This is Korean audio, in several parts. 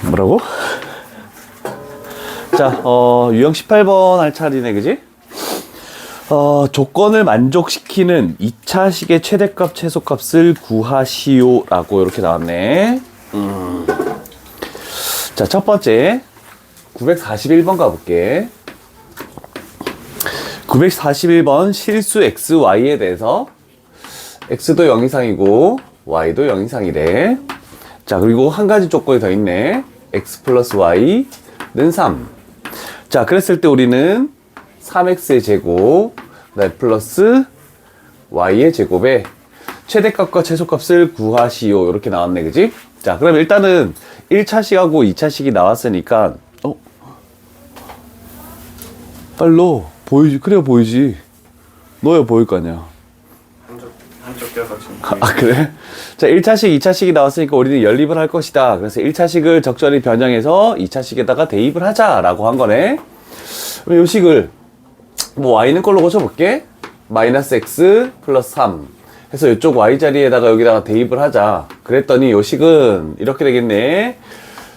뭐라고? 자, 유형 18번 할 차례네, 그지? 조건을 만족시키는 2차식의 최대값, 최소값을 구하시오. 라고 이렇게 나왔네. 자, 첫 번째. 941번 가볼게. 941번 실수 x, y에 대해서 x도 0 이상이고 y도 0 이상이래. 자, 그리고 한 가지 조건이 더 있네. x 플러스 y는 3. 자, 그랬을 때 우리는 3x의 제곱 플러스 y의 제곱에 최대값과 최소값을 구하시오. 이렇게 나왔네, 그지? 자, 그럼 일단은 1차식하고 2차식이 나왔으니까 빨리 넣어. 보이지? 그래야 보이지. 넣어야 보일 거 아니야. 한쪽 껴서 지금. 아, 그래? 자, 1차식, 2차식이 나왔으니까 우리는 연립을 할 것이다. 그래서 1차식을 적절히 변형해서 2차식에다가 대입을 하자라고 한 거네. 그럼 요 식을 뭐 y는 걸로 고쳐볼게. 마이너스 x 플러스 3 해서 이쪽 y 자리에다가 여기다가 대입을 하자. 그랬더니 요 식은 이렇게 되겠네.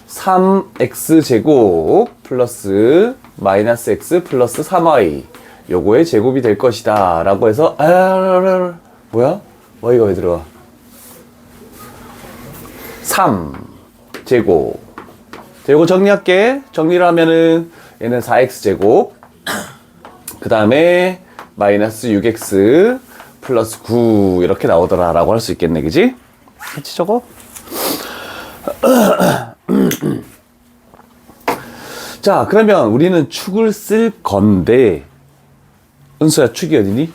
3x 제곱 플러스 마이너스 x 플러스 3y 요거의 제곱이 될 것이다 라고 해서 뭐야? y가 왜 들어가? 3 제곱. 자, 요거 정리할게. 정리를 하면은 얘는 4x 제곱 그 다음에 마이너스 6x 플러스 9 이렇게 나오더라 라고 할 수 있겠네, 그지? 같이 적어. 자, 그러면 우리는 축을 쓸 건데, 은수야, 축이 어디니?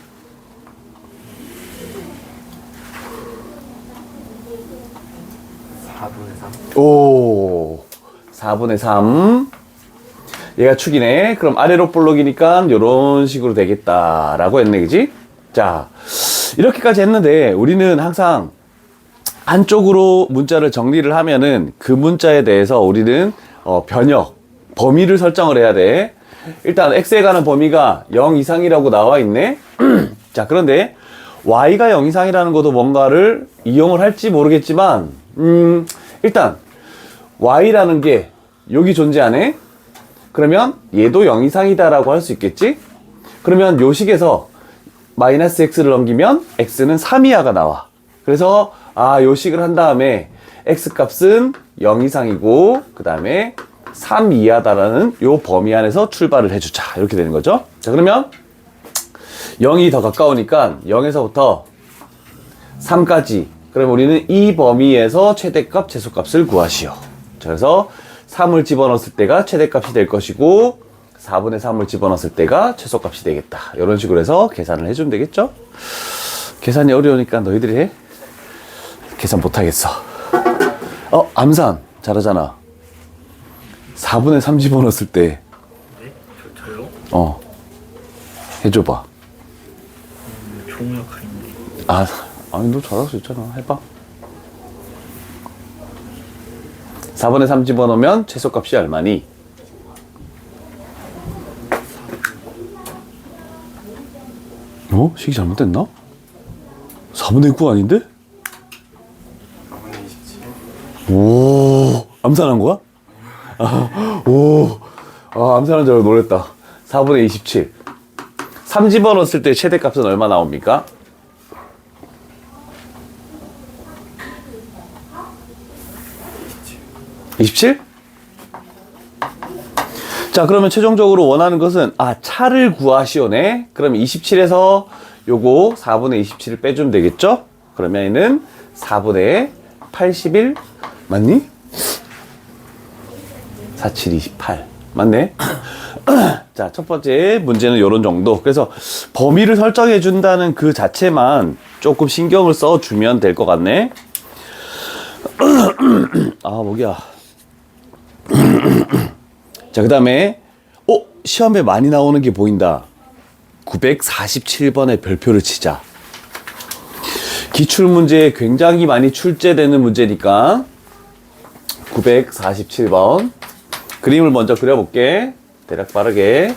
오, 4분의 3. 얘가 축이네. 그럼 아래로 볼록이니까 요런 식으로 되겠다라고 했네, 그지? 자, 이렇게까지 했는데 우리는 항상 한쪽으로 문자를 정리를 하면은 그 문자에 대해서 우리는 변형, 범위를 설정을 해야 돼. 일단 x에 가는 범위가 0 이상이라고 나와 있네. 자, 그런데 y가 0 이상이라는 것도 뭔가를 이용을 할지 모르겠지만 일단 y라는 게 여기 존재하네. 그러면 얘도 0 이상이다 라고 할 수 있겠지? 그러면 요 식에서 마이너스 x를 넘기면 x는 3 이하가 나와. 그래서 요 식을 한 다음에 x 값은 0 이상이고 그 다음에 3 이하다라는 요 범위 안에서 출발을 해주자. 이렇게 되는 거죠. 자, 그러면 0이 더 가까우니까 0에서부터 3까지. 그럼 우리는 이 범위에서 최대값, 최소값을 구하시오. 자, 그래서 3을 집어넣었을 때가 최대값이 될 것이고 4분의 3을 집어넣었을 때가 최소값이 되겠다. 이런 식으로 해서 계산을 해주면 되겠죠? 계산이 어려우니까 너희들이 해? 계산 못하겠어. 암산 잘하잖아. 4분의 3 집어넣었을 때 네? 저요? 해줘봐. 좋은 역할인데. 아니 너 잘할 수 있잖아. 해봐. 4분의 3 집어넣으면 최소값이 얼마니? 식이 잘못됐나? 4분의 9 아닌데? 4분의 27. 오, 암산한 거야? 암산한 줄 알고 놀랬다. 4분의 27. 3 집어넣었을 때 최대값은 얼마 나옵니까? 27? 자, 그러면 최종적으로 원하는 것은 차를 구하시오네. 그럼 27에서 요거 4분의 27을 빼주면 되겠죠? 그러면 얘는 4분의 81 맞니? 47, 28 맞네. 자, 첫 번째 문제는 요런 정도. 그래서 범위를 설정해 준다는 그 자체만 조금 신경을 써주면 될 것 같네. 목이야. 자, 그 다음에 시험에 많이 나오는 게 보인다. 947번에 별표를 치자. 기출문제에 굉장히 많이 출제되는 문제니까 947번 그림을 먼저 그려볼게. 대략 빠르게.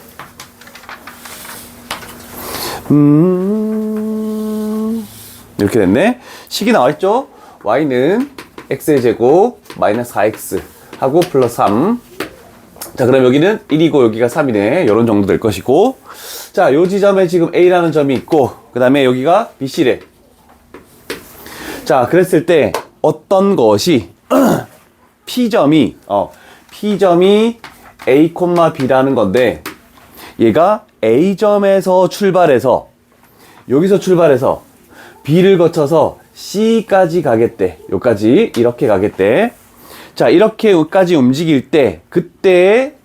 이렇게 됐네. 식이 나와있죠? y는 x의 제곱 마이너스 4x 하고 플러스 3. 자, 그럼 여기는 1이고 여기가 3이네. 요런 정도 될 것이고. 자, 요 지점에 지금 A라는 점이 있고, 그 다음에 여기가 BC래. 자, 그랬을 때 어떤 것이 P점이 A, B라는 건데, 얘가 A점에서 출발해서, 여기서 출발해서 B를 거쳐서 C까지 가겠대. 요까지 이렇게 가겠대. 자, 이렇게까지 움직일 때 그때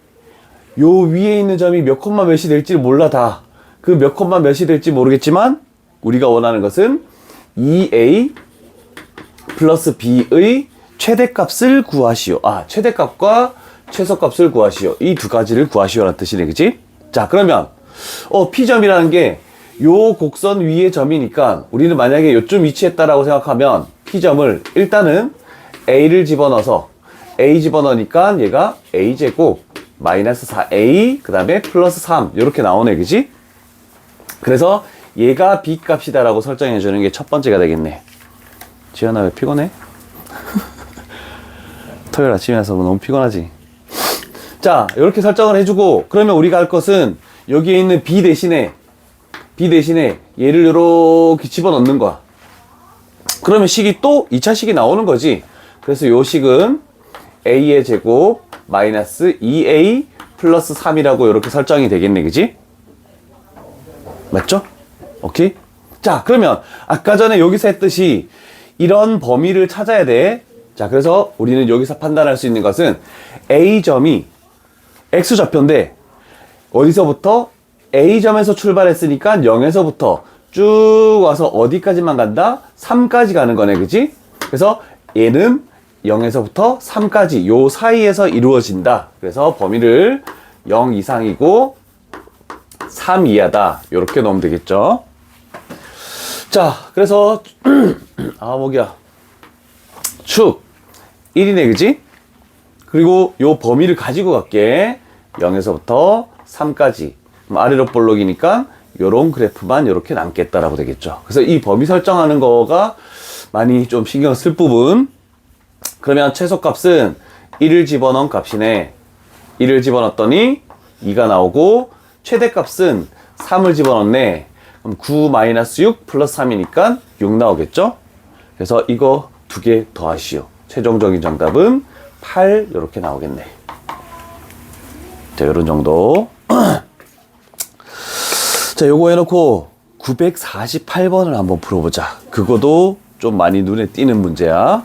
요 위에 있는 점이 몇 콤마 몇이 될지 몰라. 다 그 몇 콤마 몇이 될지 모르겠지만 우리가 원하는 것은 2a 플러스 b의 최대값을 구하시오. 최대값과 최소값을 구하시오. 이 두 가지를 구하시오라는 뜻이네. 그치? 자, 그러면 P점이라는 게 요 곡선 위의 점이니까 우리는 만약에 요쯤 위치했다라고 생각하면 P점을 일단은 A를 집어넣어서 A 집어넣으니까 얘가 A제곱 마이너스 4A 그 다음에 플러스 3 이렇게 나오네. 그지? 그래서 얘가 B 값이다라고 설정해 주는 게 첫 번째가 되겠네. 지현아 왜 피곤해? 토요일 아침이라서 너무 피곤하지? 자, 이렇게 설정을 해주고 그러면 우리가 할 것은 여기에 있는 B 대신에 얘를 이렇게 집어넣는 거야. 그러면 식이 또 2차 식이 나오는 거지. 그래서 요 식은 A의 제곱 마이너스 2A 플러스 3이라고 이렇게 설정이 되겠네. 그지? 맞죠? 오케이? 자, 그러면 아까 전에 여기서 했듯이 이런 범위를 찾아야 돼. 자, 그래서 우리는 여기서 판단할 수 있는 것은 A점이 X좌표인데 어디서부터 A점에서 출발했으니까 0에서부터 쭉 와서 어디까지만 간다? 3까지 가는 거네. 그지? 그래서 얘는 0에서부터 3까지 요 사이에서 이루어진다. 그래서 범위를 0 이상이고 3 이하다. 요렇게 넣으면 되겠죠. 자, 그래서 목이야. 축 1이네. 그지? 그리고 요 범위를 가지고 갈게. 0에서부터 3까지. 아래로 볼록이니까 요런 그래프만 요렇게 남겠다라고 되겠죠. 그래서 이 범위 설정하는 거가 많이 좀 신경 쓸 부분. 그러면 최소값은 1을 집어넣은 값이네. 1을 집어넣었더니 2가 나오고 최대값은 3을 집어넣네. 그럼 9-6 플러스 3이니까 6 나오겠죠. 그래서 이거 두 개 더하시오. 최종적인 정답은 8 이렇게 나오겠네. 자, 요런 정도. 자, 요거 해놓고 948번을 한번 풀어보자. 그거도 좀 많이 눈에 띄는 문제야.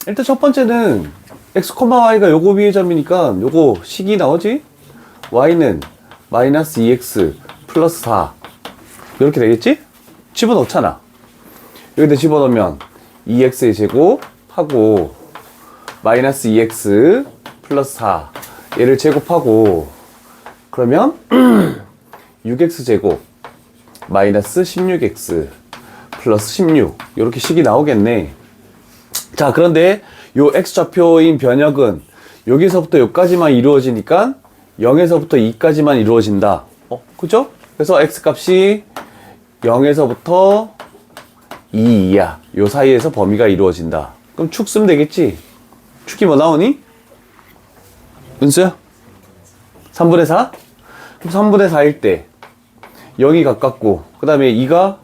일단 첫 번째는 x, y가 요거 위의 점이니까 요거 식이 나오지? y는 마이너스 2x 플러스 4 이렇게 되겠지? 집어넣잖아. 여기다 집어넣으면 2x의 제곱 하고 마이너스 2x 플러스 4 얘를 제곱하고 그러면 6x 제곱 마이너스 16x 플러스 16 이렇게 식이 나오겠네. 자, 그런데 요 x좌표인 변역은 여기서부터 여기까지만 이루어지니까 0에서부터 2까지만 이루어진다. 그죠? 그래서 x값이 0에서부터 2 이하 요 사이에서 범위가 이루어진다. 그럼 축 쓰면 되겠지? 축이 뭐 나오니? 은수야? 3분의 4? 그럼 3분의 4일 때 0이 가깝고 그 다음에 2가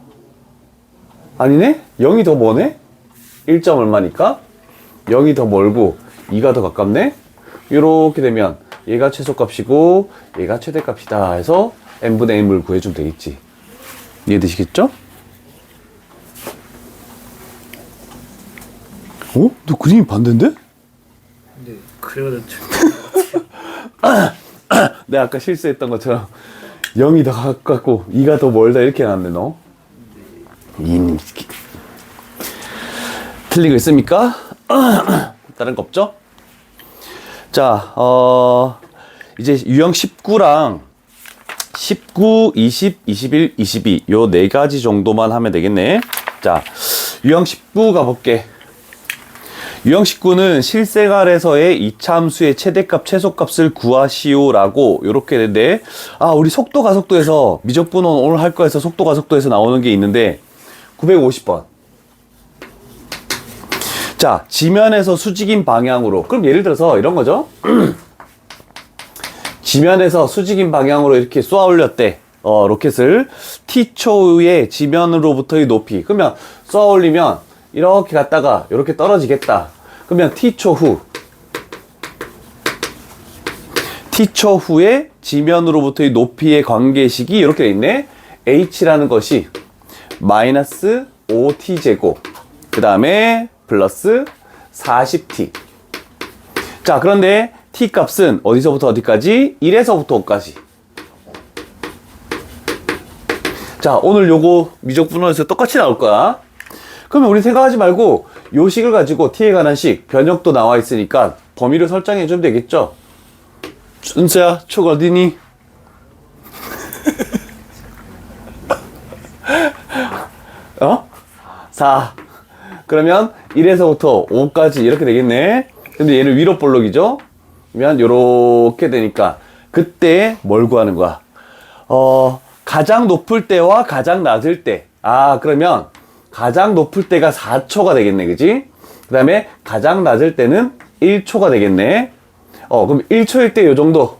아니네? 0이 더 뭐네? 1점 얼마니까? 0이 더 멀고 2가 더 가깝네? 이렇게 되면 얘가 최소값이고 얘가 최대값이다 해서 n분의 m을 구해주면 되겠지. 이해되시겠죠? 너 그림이 반대인데? 근데 그래도 내가 아까 실수했던 것처럼 0이 더 가깝고 2가 더 멀다 이렇게 해놨네 너. 이놈 틀린 거 있습니까? 다른 거 없죠? 자, 이제 유형 19랑 19, 20, 21, 22 요 네 가지 정도만 하면 되겠네. 자, 유형 19 가볼게. 유형 19는 실생활에서의 이차함수의 최대값, 최소값을 구하시오라고 요렇게 되는데, 우리 속도 가속도에서 미적분원 오늘 할 거에서 속도 가속도에서 나오는 게 있는데 950번. 자, 지면에서 수직인 방향으로. 그럼 예를 들어서 이런 거죠. 지면에서 수직인 방향으로 이렇게 쏘아 올렸대. 로켓을 T초의 지면으로부터의 높이. 그러면 쏘아 올리면 이렇게 갔다가 이렇게 떨어지겠다. 그러면 T초 후에 지면으로부터의 높이의 관계식이 이렇게 돼 있네. H라는 것이 마이너스 5T제곱. 그 다음에 플러스 40T. 자, 그런데 T 값은 어디서부터 어디까지? 1에서부터 5까지. 자, 오늘 요거 미적분원에서 똑같이 나올 거야. 그러면 우리 생각하지 말고 요 식을 가지고 T에 관한 식, 변역도 나와 있으니까 범위를 설정해 주면 되겠죠? 은수야, 촉 어디니? 어? 4. 그러면 1에서부터 5까지 이렇게 되겠네. 근데 얘는 위로 볼록이죠? 그러면 요렇게 되니까 그때 뭘 구하는 거야? 가장 높을 때와 가장 낮을 때. 그러면 가장 높을 때가 4초가 되겠네. 그지? 그 다음에 가장 낮을 때는 1초가 되겠네. 그럼 1초일 때 요 정도.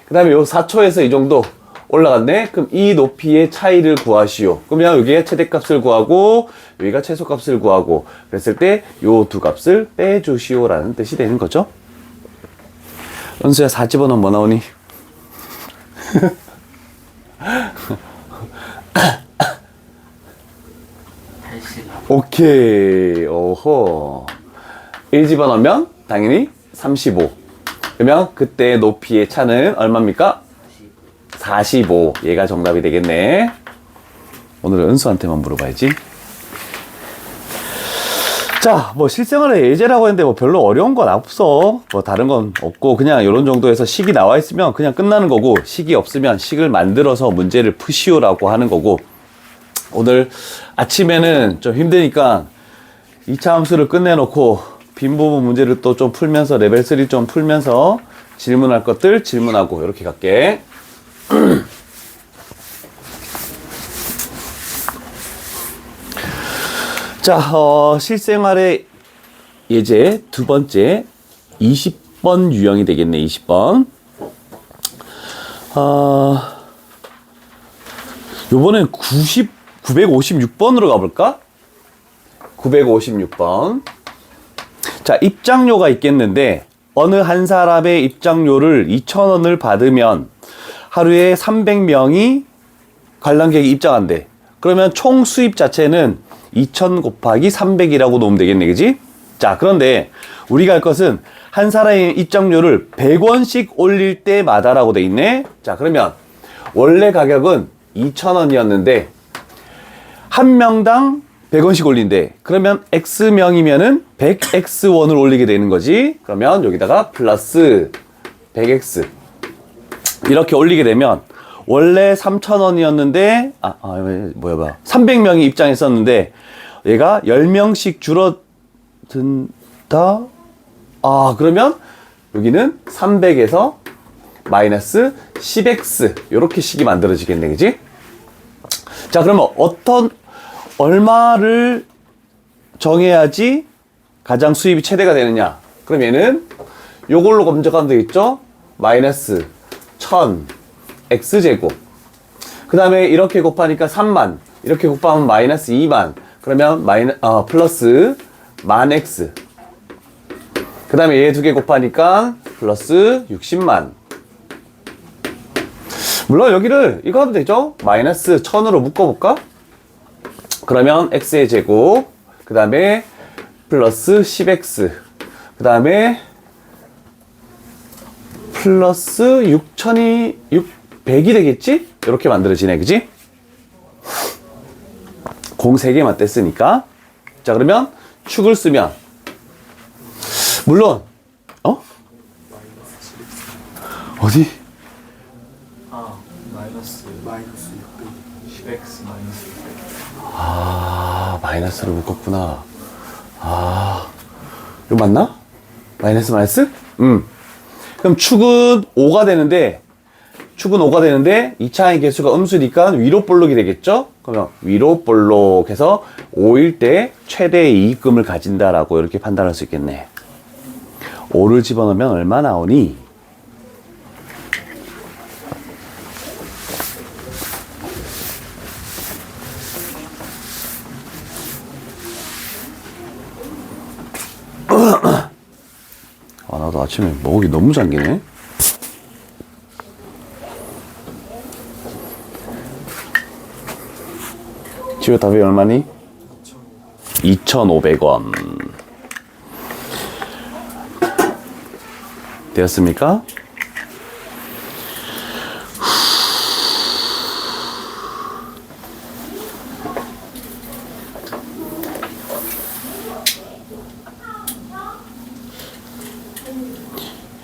그 다음에 요 4초에서 이 정도 올라갔네. 그럼 이 높이의 차이를 구하시오. 그러면 여기에 최대값을 구하고 여기가 최소값을 구하고 그랬을 때 요 두 값을 빼주시오라는 뜻이 되는 거죠. 은수야, 4 집어넣으면 뭐 나오니? 오케이. 오호. 1 집어넣으면 당연히 35. 그러면 그때 높이의 차는 얼마입니까? 45. 얘가 정답이 되겠네. 오늘은 은수한테만 물어봐야지. 자, 뭐 실생활의 예제라고 했는데 뭐 별로 어려운 건 없어. 뭐 다른 건 없고 그냥 이런 정도에서 식이 나와 있으면 그냥 끝나는 거고, 식이 없으면 식을 만들어서 문제를 푸시오라고 하는 거고, 오늘 아침에는 좀 힘드니까 2차 함수를 끝내놓고 빈 부분 문제를 또 좀 풀면서 레벨 3 좀 풀면서 질문할 것들 질문하고 이렇게 갈게. 자, 실생활의 예제 두 번째 20번 유형이 되겠네. 20번. 요번엔 956번으로 가볼까? 956번. 자, 입장료가 있겠는데 어느 한 사람의 입장료를 2,000원을 받으면 하루에 300명이 관람객이 입장한대. 그러면 총 수입 자체는 2,000 곱하기 300이라고 놓으면 되겠네. 그지? 자, 그런데 우리가 할 것은 한 사람의 입장료를 100원씩 올릴 때마다라고 돼 있네. 자, 그러면 원래 가격은 2,000원이었는데 한 명당 100원씩 올린대. 그러면 X명이면은 100X원을 올리게 되는 거지. 그러면 여기다가 플러스 100X 이렇게 올리게 되면 원래 3,000원이었는데 300명이 입장했었는데 얘가 10명씩 줄어든다. 그러면 여기는 300에서 마이너스 10X 이렇게 식이 만들어지겠네. 그지? 자, 그러면 얼마를 정해야지 가장 수입이 최대가 되느냐? 그럼 얘는 요걸로 검증하면 되겠죠? 마이너스 1000 X제곱. 그 다음에 이렇게 곱하니까 3만. 이렇게 곱하면 마이너스 2만. 그러면 플러스 만 X. 그 다음에 얘 두 개 곱하니까 플러스 60만. 물론 여기를 이거 하면 되죠? 마이너스 1000으로 묶어볼까? 그러면 X의 제곱. 그 다음에 플러스 10X. 그 다음에 플러스 6000이 100이 되겠지? 이렇게 만들어지네. 그지? 공 3개만 뗐으니까. 자, 그러면 축을 쓰면 물론 어디? 마이너스 10x 마이너스 600. 마이너스를 묶었구나. 이거 맞나? 마이너스? 그럼 축은 5가 되는데, 2차항의 개수가 음수니까 위로 볼록이 되겠죠? 그러면 위로 볼록해서 5일 때 최대의 이익금을 가진다라고 이렇게 판단할 수 있겠네. 5를 집어넣으면 얼마 나오니? 아, 나도 아침에 목이 너무 잠기네. 지효 답이 얼마니? 2,500원. 되었습니까?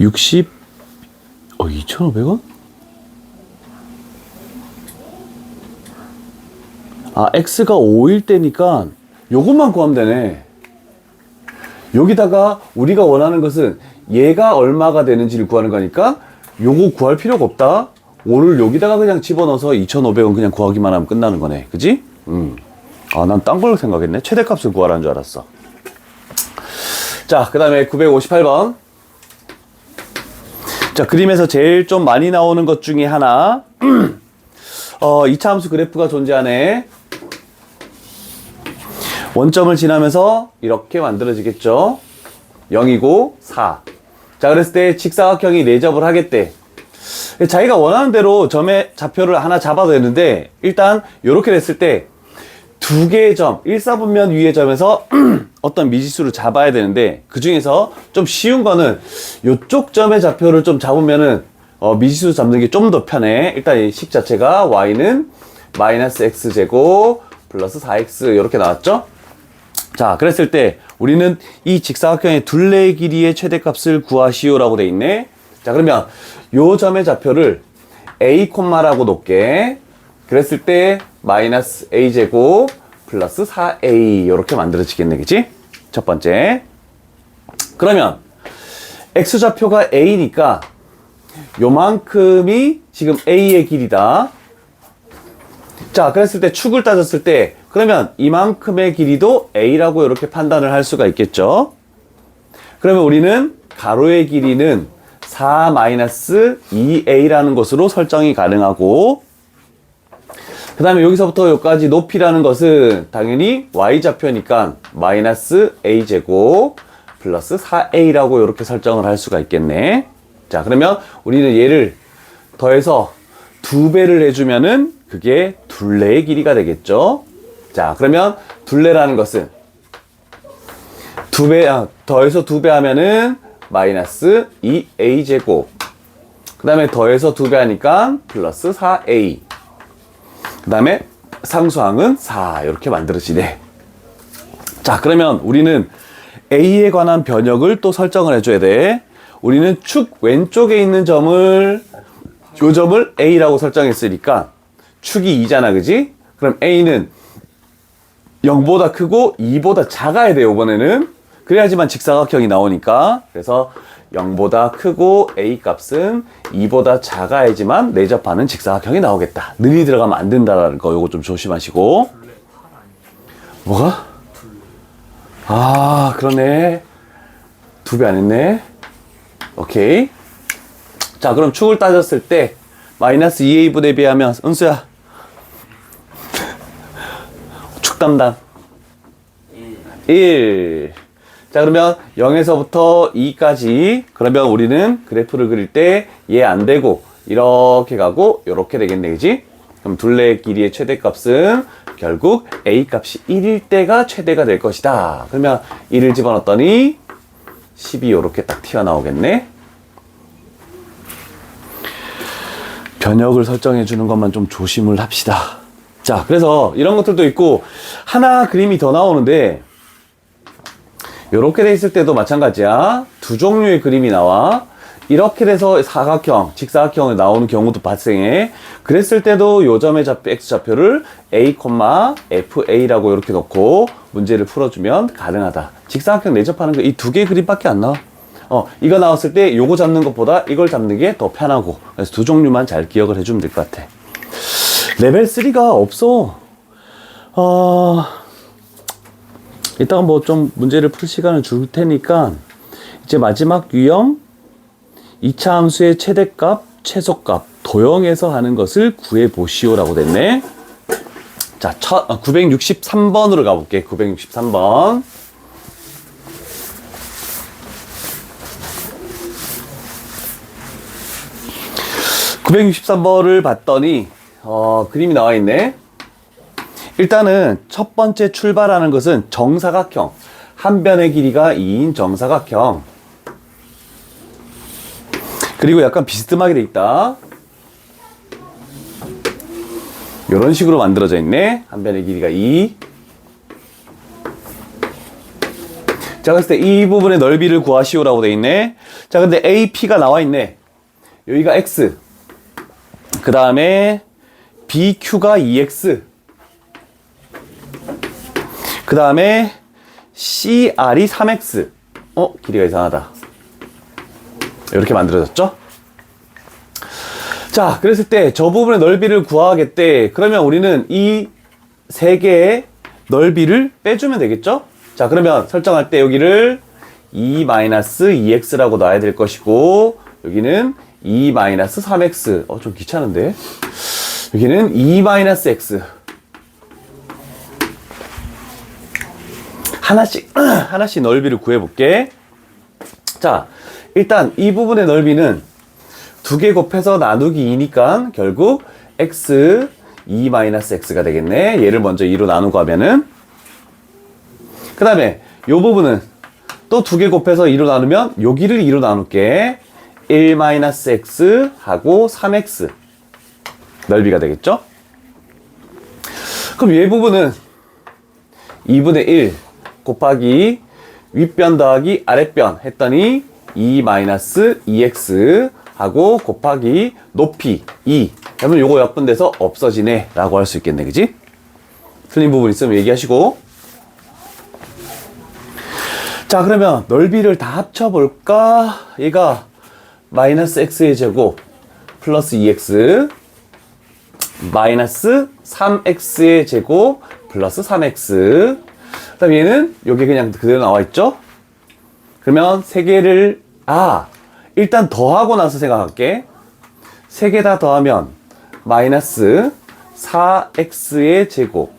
(60) 2,500원? 아, x가 5일 때니까 요것만 구하면 되네. 여기다가 우리가 원하는 것은 얘가 얼마가 되는지를 구하는 거니까 요거 구할 필요가 없다. 5를 여기다가 그냥 집어넣어서 2,500원 그냥 구하기만 하면 끝나는 거네. 그지? 아, 난 딴 걸 생각했네. 최대값을 구하라는 줄 알았어. 자, 그 다음에 958번. 자, 그림에서 제일 좀 많이 나오는 것 중에 하나. 2차 함수 그래프가 존재하네. 원점을 지나면서 이렇게 만들어지겠죠. 0이고 4. 자, 그랬을 때 직사각형이 4접을 하겠대. 자기가 원하는 대로 점의 좌표를 하나 잡아도 되는데, 일단 이렇게 됐을 때 두 개의 점, 1사분면 위의 점에서 어떤 미지수를 잡아야 되는데, 그 중에서 좀 쉬운 거는 이쪽 점의 좌표를 좀 잡으면은 미지수 잡는 게 좀 더 편해. 일단 이 식 자체가 y는 마이너스 x제곱 플러스 4x 이렇게 나왔죠. 자, 그랬을 때 우리는 이 직사각형의 둘레의 길이의 최대값을 구하시오라고 돼 있네. 자, 그러면 요 점의 좌표를 a 콤마라고 놓게. 그랬을 때 마이너스 a제곱 플러스 4a 이렇게 만들어지겠네. 그치? 첫 번째. 그러면 x좌표가 a니까 요만큼이 지금 a의 길이다. 자, 그랬을 때 축을 따졌을 때 그러면 이만큼의 길이도 a라고 이렇게 판단을 할 수가 있겠죠. 그러면 우리는 가로의 길이는 4-2a라는 것으로 설정이 가능하고, 그 다음에 여기서부터 여기까지 높이라는 것은 당연히 y좌표니까 마이너스 a제곱 플러스 4a라고 이렇게 설정을 할 수가 있겠네. 자, 그러면 우리는 얘를 더해서 2배를 해주면은 그게 둘레의 길이가 되겠죠. 자, 그러면 둘레라는 것은 더해서 2배 하면은 마이너스 2a제곱, 그 다음에 더해서 2배 하니까 플러스 4a, 그 다음에 상수항은 4 이렇게 만들어지네. 자, 그러면 우리는 a에 관한 변역을 또 설정을 해줘야 돼. 우리는 축 왼쪽에 있는 점을, 요 점을 a라고 설정했으니까 축이 2잖아, 그지? 그럼 a는 0보다 크고 2보다 작아야 돼요, 이번에는. 그래야지만 직사각형이 나오니까. 그래서 0보다 크고 a 값은 2보다 작아야지만 내접하는 직사각형이 나오겠다. 늘이 들어가면 안 된다라는 거, 요거 좀 조심하시고. 뭐가? 아, 그러네. 2배 안 했네. 오케이. 자, 그럼 축을 따졌을 때 마이너스 2a분에 비하면, 은수야 축 담당 1. 자, 그러면 0에서부터 2까지, 그러면 우리는 그래프를 그릴 때 얘 안 되고 이렇게 가고 이렇게 되겠네, 그지? 그럼 둘레의 길이의 최대값은 결국 a 값이 1일 때가 최대가 될 것이다. 그러면 1을 집어넣었더니 10이 이렇게 딱 튀어나오겠네. 변역을 설정해 주는 것만 좀 조심을 합시다. 자, 그래서 이런 것들도 있고, 하나 그림이 더 나오는데, 이렇게 돼 있을 때도 마찬가지야. 두 종류의 그림이 나와. 이렇게 돼서 사각형, 직사각형이 나오는 경우도 발생해. 그랬을 때도 요 점의 좌표, x좌표를 a, fa라고 이렇게 놓고 문제를 풀어주면 가능하다. 직사각형 내접하는 거 이 두 개의 그림밖에 안 나와. 이거 나왔을 때 요거 잡는 것보다 이걸 잡는 게 더 편하고. 그래서 두 종류만 잘 기억을 해주면 될 것 같아. 레벨 3가 없어. 이따가 뭐 좀 문제를 풀 시간을 줄 테니까 이제 마지막 유형 2차 함수의 최대값, 최소값 도형에서 하는 것을 구해 보시오라고 됐네. 자, 963번으로 가볼게. 963번. (963번을) 봤더니 그림이 나와 있네. 일단은 첫 번째 출발하는 것은 정사각형, 한 변의 길이가 2인 정사각형. 그리고 약간 비스듬하게 돼 있다. 이런 식으로 만들어져 있네. 한 변의 길이가 2. 자, 그랬을 때 이 부분의 넓이를 구하시오라고 돼 있네. 자, 근데 AP가 나와 있네. 여기가 X. 그 다음에 BQ가 2X. 그 다음에 CR이 3X. 길이가 이상하다. 이렇게 만들어졌죠? 자, 그랬을 때 저 부분의 넓이를 구하겠대. 그러면 우리는 이 세 개의 넓이를 빼주면 되겠죠? 자, 그러면 설정할 때 여기를 2-2x라고 놔야 될 것이고, 여기는 2-3x. 좀 귀찮은데? 여기는 2-x. 하나씩 넓이를 구해볼게. 자, 일단 이 부분의 넓이는 두 개 곱해서 나누기 2니까 결국 x 2-x가 되겠네. 얘를 먼저 2로 나누고 하면은, 그 다음에 요 부분은 또 두 개 곱해서 2로 나누면 여기를 2로 나눌게. 1-x 하고 3x 넓이가 되겠죠? 그럼 얘 부분은 2분의 1 곱하기 윗변 더하기 아랫변 했더니 2-2x 하고 곱하기 높이 2. 그러면 요거 약분돼서 없어지네 라고 할 수 있겠네. 그지? 틀린 부분 있으면 얘기하시고. 자, 그러면 넓이를 다 합쳐볼까? 얘가 마이너스 x의 제곱 플러스 2x 마이너스 3x의 제곱 플러스 3x. 그 다음 얘는 여기 그냥 그대로 나와 있죠? 그러면 세 개를 일단 더하고 나서 생각할게. 세 개 다 더하면 마이너스 4x의 제곱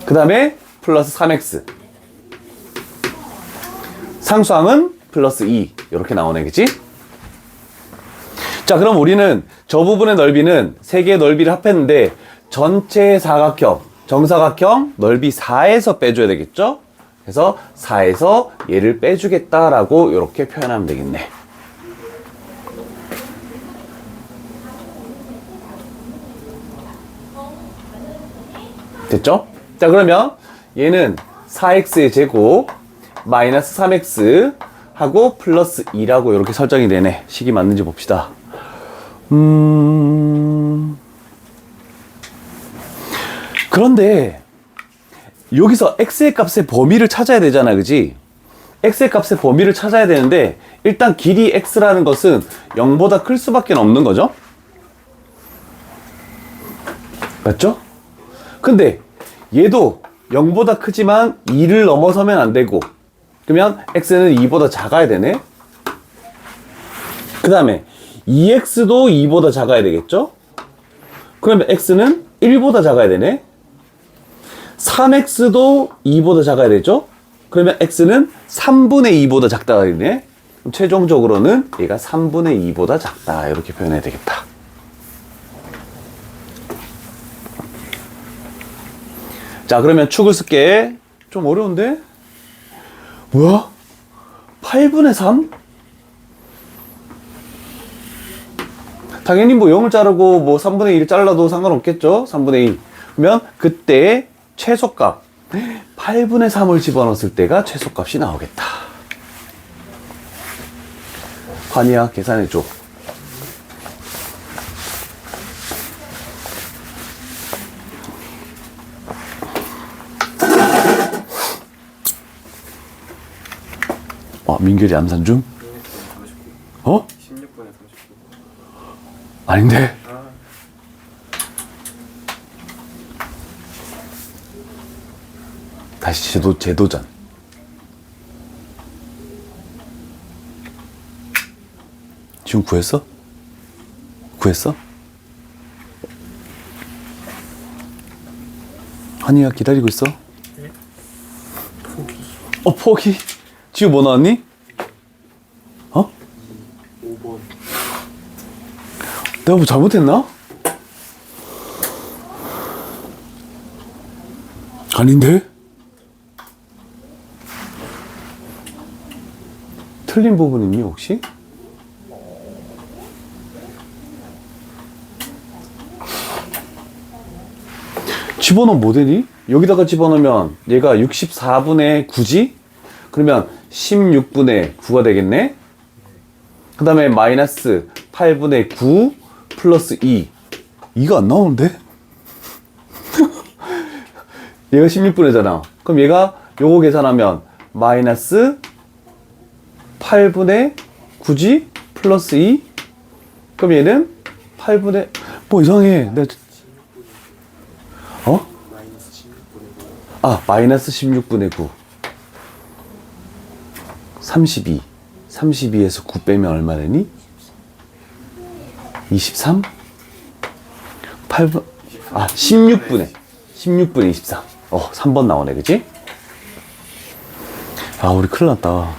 그 다음에 플러스 3x 상수항은 플러스 2 이렇게 나오네. 그치? 자, 그럼 우리는 저 부분의 넓이는 세 개의 넓이를 합했는데 전체 사각형 정사각형 넓이 4에서 빼줘야 되겠죠? 그래서 4에서 얘를 빼주겠다라고 이렇게 표현하면 되겠네. 됐죠? 자, 그러면 얘는 4x의 제곱 마이너스 3x 하고 플러스 2라고 이렇게 설정이 되네. 식이 맞는지 봅시다. 그런데 여기서 x의 값의 범위를 찾아야 되잖아. 그지? x의 값의 범위를 찾아야 되는데 일단 길이 x라는 것은 0보다 클 수밖에 없는 거죠. 맞죠? 근데 얘도 0보다 크지만 2를 넘어서면 안 되고, 그러면 x는 2보다 작아야 되네. 그 다음에 2x도 2보다 작아야 되겠죠? 그러면 x는 1보다 작아야 되네. 3x도 2보다 작아야 되죠? 그러면 x는 3분의 2보다 작다가 되네. 그럼 최종적으로는 얘가 3분의 2보다 작다 이렇게 표현해야 되겠다. 자, 그러면 축을 쓸게. 좀 어려운데? 뭐야? 8분의 3? 당연히 뭐 0을 자르고 뭐 3분의 1을 잘라도 상관없겠죠? 3분의 2. 그러면 그때 최소값 8분의 3을 집어넣었을 때가 최소값이 나오겠다. 환희야, 계산해줘. 민결이 암산 중? 어? 16분에 39. 아닌데? 다시 재도전. 지금 구했어? 구했어? 한이가 기다리고 있어? 네. 포기. 지금 뭐 나왔니? 어? 5번. 내가 뭐 잘못했나? 아닌데? 틀린 부분 있니 혹시? 집어넣으면 뭐 되니? 여기다가 집어넣으면 얘가 64분의 9지? 그러면 16분의 9가 되겠네? 그 다음에 마이너스 8분의 9 플러스 2. 2가 안 나오는데? 얘가 16분이잖아. 그럼 얘가 요거 계산하면 마이너스 8분의 9지? 플러스 2. 그럼 얘는 8분의 뭐 이상해. 내가 마이너스 16분에 9. 마이너스 16분의 9. 32. 32에서 9 빼면 얼마 되니? 23? 8분, 16분에. 16분에 23. 3번 나오네, 그치? 우리 큰일 났다.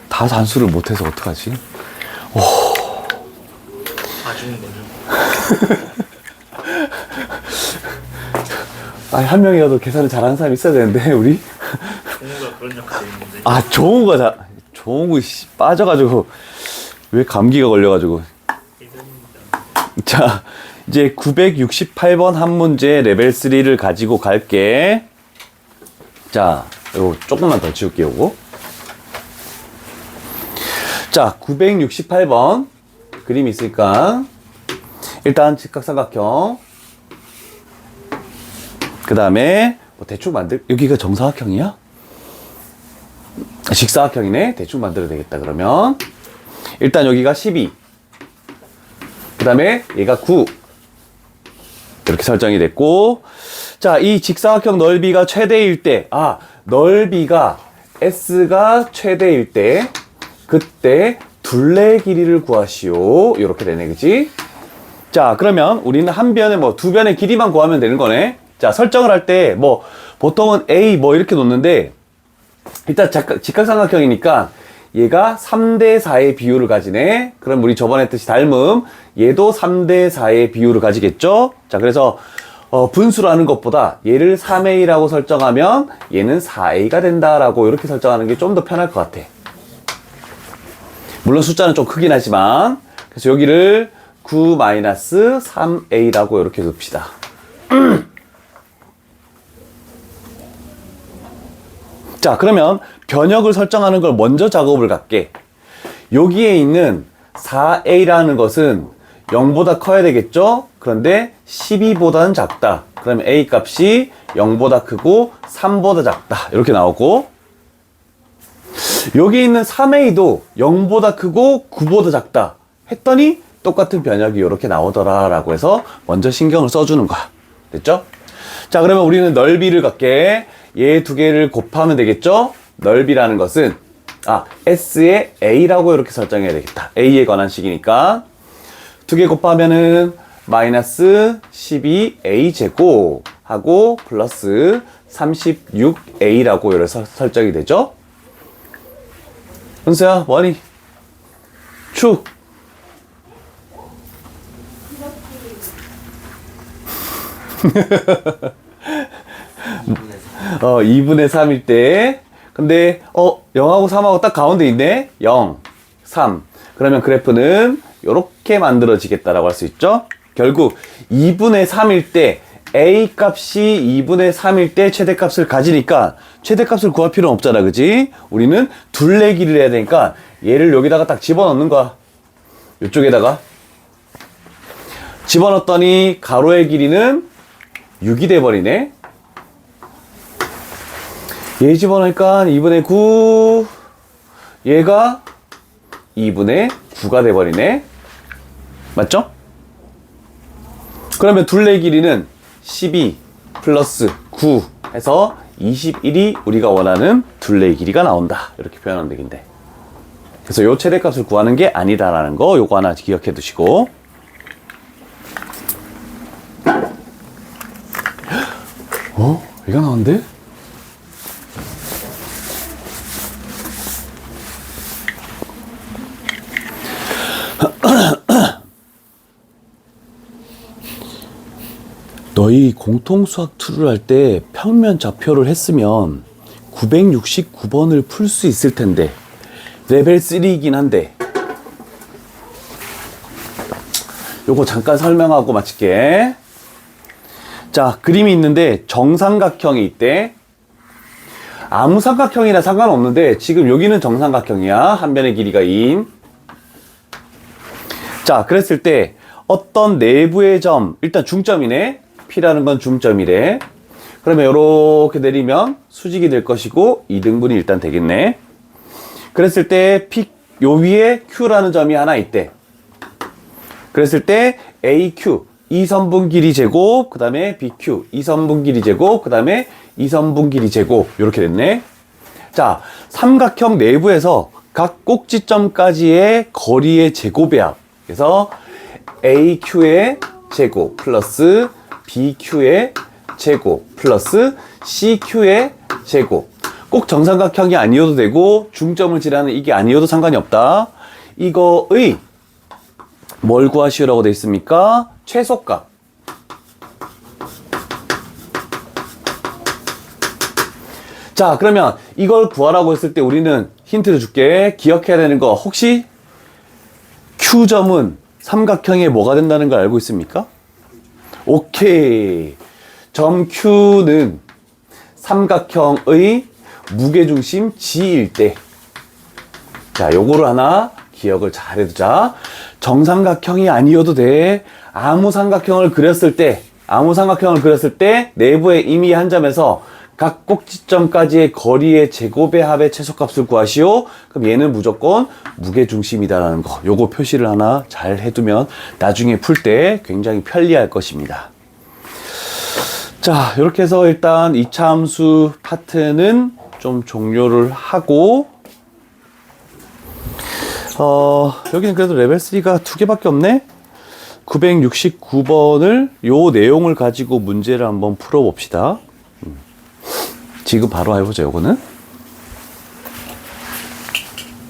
다 산수를 못해서 어떡하지? 봐주는 거죠. 한 명이라도 계산을 잘하는 사람이 있어야 되는데, 우리? 종우가 그런 역할이 있는데. 종우가 빠져가지고, 왜 감기가 걸려가지고. 자, 이제 968번 한 문제 레벨 3를 가지고 갈게. 자, 요거 조금만 더 지울게요, 요거. 자, 968번 그림 있으니까 일단 직각삼각형, 그 다음에 뭐 대충 여기가 정사각형이야? 직사각형이네. 대충 만들어야 되겠다. 그러면 일단 여기가 12, 그 다음에 얘가 9 이렇게 설정이 됐고, 자, 이 직사각형 넓이가 최대일 때, 넓이가 S가 최대일 때, 그때 둘레 길이를 구하시오. 이렇게 되네, 그치? 자, 그러면 우리는 한 변에 두 변의 길이만 구하면 되는 거네. 자, 설정을 할 때 보통은 A 이렇게 놓는데, 일단 직각삼각형이니까 얘가 3대4의 비율을 가지네. 그럼 우리 저번에 했듯이 닮음, 얘도 3대4의 비율을 가지겠죠? 자, 그래서 분수라는 것보다 얘를 3A라고 설정하면 얘는 4A가 된다라고 이렇게 설정하는 게 좀 더 편할 것 같아. 물론 숫자는 좀 크긴 하지만, 그래서 여기를 9-3A라고 이렇게 둡시다. 자, 그러면 변역을 설정하는 걸 먼저 작업을 갈게. 여기에 있는 4A라는 것은 0보다 커야 되겠죠? 그런데 12보다는 작다. 그러면 A 값이 0보다 크고 3보다 작다. 이렇게 나오고, 여기 있는 3A도 0보다 크고 9보다 작다 했더니 똑같은 변역이 이렇게 나오더라 라고 해서 먼저 신경을 써주는 거야. 됐죠? 자, 그러면 우리는 넓이를 갖게 얘 두 개를 곱하면 되겠죠? 넓이라는 것은 S의 A라고 이렇게 설정해야 되겠다. A에 관한 식이니까 두 개 곱하면은 마이너스 12A 제곱 하고 플러스 36A라고 이렇게 설정이 되죠? 은수야, 뭐하니? 축! 2분의 3일 때, 근데 0하고 3하고 딱 가운데 있네? 0, 3. 그러면 그래프는 이렇게 만들어지겠다라고 할 수 있죠? 결국 2분의 3일 때 A 값이 2분의 3일 때 최대값을 가지니까 최대값을 구할 필요는 없잖아, 그지? 우리는 둘레 길이를 해야 되니까 얘를 여기다가 딱 집어넣는 거야. 이쪽에다가 집어넣었더니 가로의 길이는 6이 돼버리네. 얘 집어넣으니까 2분의 9, 얘가 2분의 9가 돼버리네. 맞죠? 그러면 둘레 길이는 12 플러스 9 해서 21이 우리가 원하는 둘레 길이가 나온다. 이렇게 표현하면 되겠네. 그래서 요 최대값을 구하는 게 아니다라는 거 요거 하나 기억해 두시고. 얘가 나온대? 너희 공통수학 2를 할 때 평면 좌표를 했으면 969번을 풀 수 있을 텐데 레벨 3이긴 한데 요거 잠깐 설명하고 마칠게. 자, 그림이 있는데 정삼각형이 있대. 아무 삼각형이나 상관없는데 지금 여기는 정삼각형이야. 한 변의 길이가 2인. 자, 그랬을 때 어떤 내부의 점, 일단 중점이네. P라는 건 중점이래. 그러면 이렇게 내리면 수직이 될 것이고 2등분이 일단 되겠네. 그랬을 때 P, 요 위에 Q라는 점이 하나 있대. 그랬을 때 AQ, 2선분 길이 제곱, 그 다음에 BQ, 2선분 길이 제곱, 그 다음에 2선분 길이 제곱, 이렇게 됐네. 자, 삼각형 내부에서 각 꼭지점까지의 거리의 제곱의 합. 그래서 AQ의 제곱 플러스 BQ의 제곱 플러스 CQ의 제곱. 꼭 정삼각형이 아니어도 되고 중점을 지나는 이게 아니어도 상관이 없다. 이거의 뭘 구하시오라고 되어 있습니까? 최소값. 자, 그러면 이걸 구하라고 했을 때 우리는 힌트를 줄게. 기억해야 되는 거, 혹시 Q점은 삼각형에 뭐가 된다는 걸 알고 있습니까? 오케이. 점 Q는 삼각형의 무게중심 G일 때. 자, 요거를 하나 기억을 잘 해두자. 정삼각형이 아니어도 돼. 아무 삼각형을 그렸을 때 내부에 이미 한 점에서 각 꼭지점까지의 거리의 제곱의 합의 최소값을 구하시오. 그럼 얘는 무조건 무게중심이다라는 거. 요거 표시를 하나 잘 해두면 나중에 풀 때 굉장히 편리할 것입니다. 자, 이렇게 해서 일단 2차 함수 파트는 좀 종료를 하고, 여기는 그래도 레벨 3가 2개밖에 없네? 969번을 요 내용을 가지고 문제를 한번 풀어봅시다. 지금 바로 해보자, 요거는.